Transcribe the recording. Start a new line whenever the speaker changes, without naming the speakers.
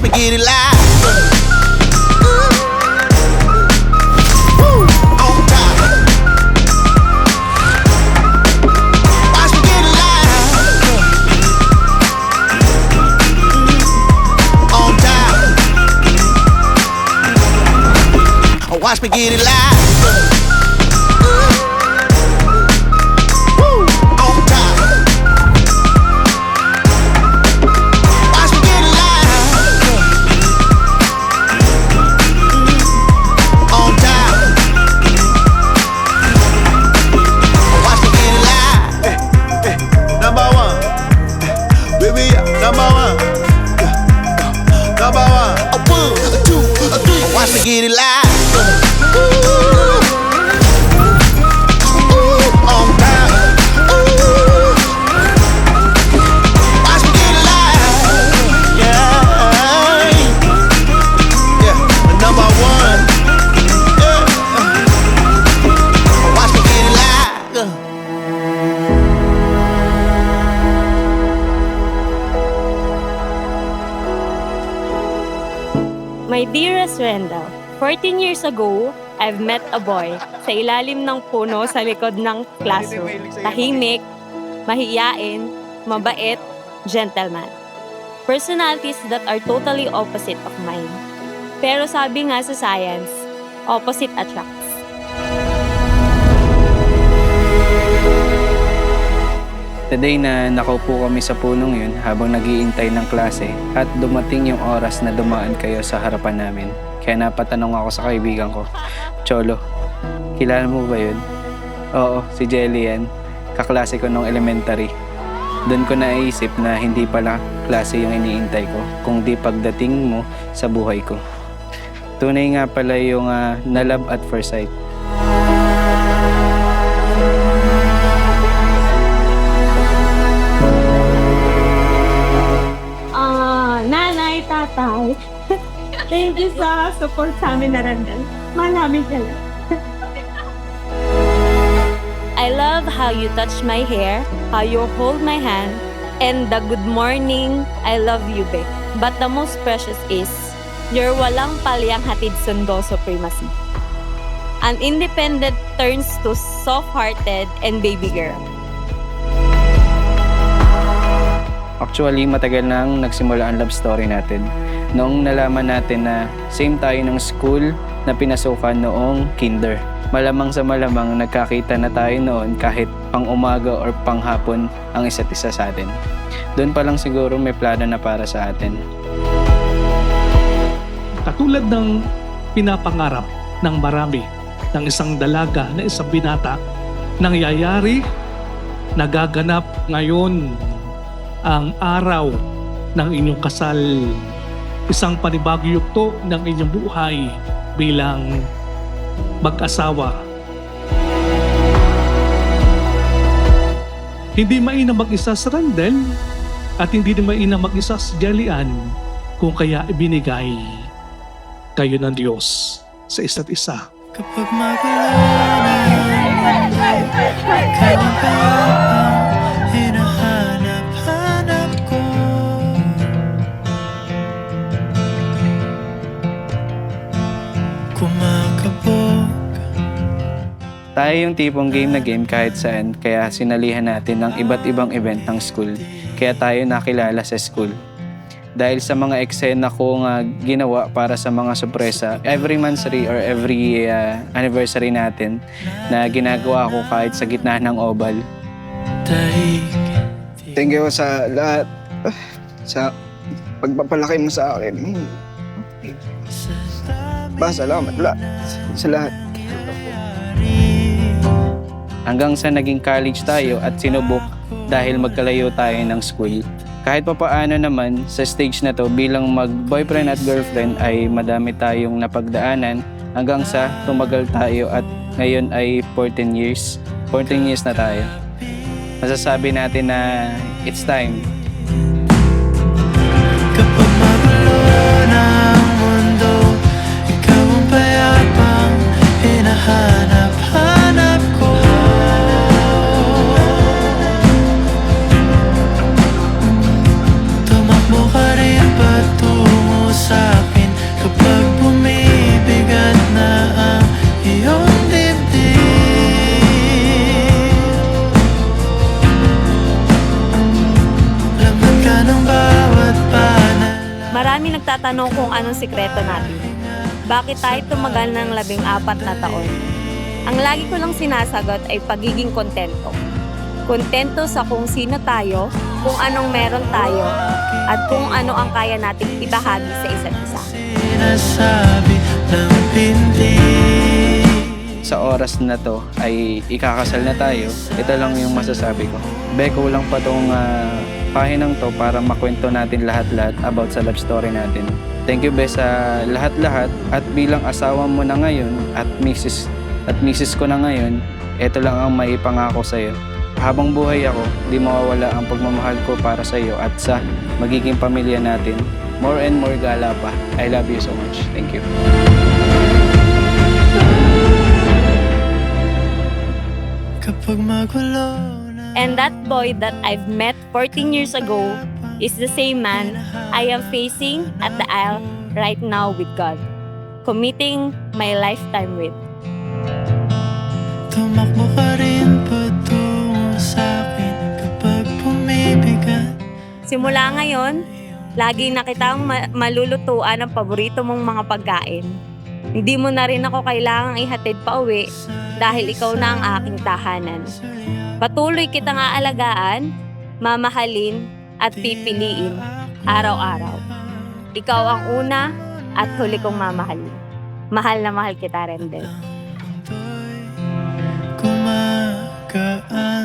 Watch me get it live. On top. Watch me get it live. On top. Watch me get it live. Watch me get it live. On top. Watch me get it live. Yeah. Number one. Yeah. Watch me get it live.
My dearest Rendell, 14 years ago, I've met a boy sa ilalim ng puno sa likod ng classroom. Tahimik, mahiyain, mabait, gentleman. Personalities that are totally opposite of mine. Pero sabi nga sa science, opposite attracts.
The day na nakaupo kami sa punong yun habang nag-iintay ng klase at dumating yung oras na dumaan kayo sa harapan namin. Kaya napatanong ako sa kaibigan ko, Cholo, kilala mo ba yun? Oo, si Jelly yan. Kaklase ko nung elementary. Doon ko naisip na hindi pala klase yung iniintay ko, kundi pagdating mo sa buhay ko. Tunay nga pala yung na-love at first sight.
Nanay, tatay, thank you sa support sa amin na Rendell. Maraming salamat. I love how you touch my hair, how you hold my hand, and the good morning, I love you, babe. But the most precious is, your walang palyang hatid sundo supremacy. An independent turns to soft-hearted and baby girl.
Actually, matagal nang nagsimula ang love story natin. Noong nalaman natin na same tayo ng school na pinasukan noong kinder. Malamang sa malamang nagkakita na tayo noon kahit pang umaga or pang hapon ang isa't isa sa atin. Doon pa lang siguro may plano na para sa atin.
Katulad ng pinapangarap ng marami ng isang dalaga na isang binata, nangyayari, nagaganap ngayon ang araw ng inyong kasal. Isang panibagong yugto ng inyong buhay bilang mag-asawa. Hindi mainam mag-isa si Rendell at hindi din mainam mag-isa si Jelly-Ann kung kaya ibinigay kayo ng Diyos sa isa't isa.
Kapag magulo na ang mundo, kanyang payapang hinahanap-hanap ko. Kumakabog.
Tayo yung tipong game na game kahit saan, kaya sinalihan natin ng iba't ibang event ng school. Kaya tayo nakilala sa school. Dahil sa mga eksena ko nga ginawa para sa mga sorpresa, every monthsary or every anniversary natin na ginagawa ko kahit sa gitna ng oval.
Thank you sa lahat. Sa pagpapalaki mo sa akin. Salamat sa lahat.
Hanggang sa naging college tayo at sinubok dahil magkalayo tayo ng school. Kahit pa paano naman, sa stage na to bilang mag-boyfriend at girlfriend ay madami tayong napagdaanan hanggang sa tumagal tayo at ngayon ay 14 years. 14 years na tayo. Masasabi natin na it's time.
Kapag magulo na ang mundo, ikaw ang payapang hinahanap-hanap ko. Tumakbo ka rin patungo
Marami nagtatanong kung anong sikreto natin. Bakit tayo tumagal ng 14 na taon? Ang lagi ko lang sinasagot ay pagiging kontento. Kontento sa kung sino tayo, kung anong meron tayo, at kung ano ang kaya nating ibahagi sa isa't isa.
Sinasabi ng hindi.
Sa oras na to ay ikakasal na tayo. Ito lang yung masasabi ko. Beko lang pa tong pahinang to para makwento natin lahat-lahat about sa love story natin. Thank you, Be, sa lahat-lahat. At bilang asawa mo na ngayon at misis ko na ngayon, ito lang ang maipangako sa'yo. Habang buhay ako, di mawawala ang pagmamahal ko para sa'yo at sa magiging pamilya natin. More and more gala pa. I love you so much. Thank you.
Kapag magulo na
And that boy that I've met 14 years ago is the same man I am facing at the aisle right now with God, committing my lifetime with.
tumakbo ka rin patungo sa'kin kapag pumibigat.
Simula ngayon, lagi na kitang malulutuan ang paborito mong mga pagkain. Hindi mo na rin ako kailangang ihatid pa uwi dahil ikaw na ang aking tahanan. Patuloy kitang aalagaan, mamahalin at pipiliin araw-araw. Ikaw ang una at huli kong mamahalin. Mahal na mahal kita, Rendel.
Gumagaan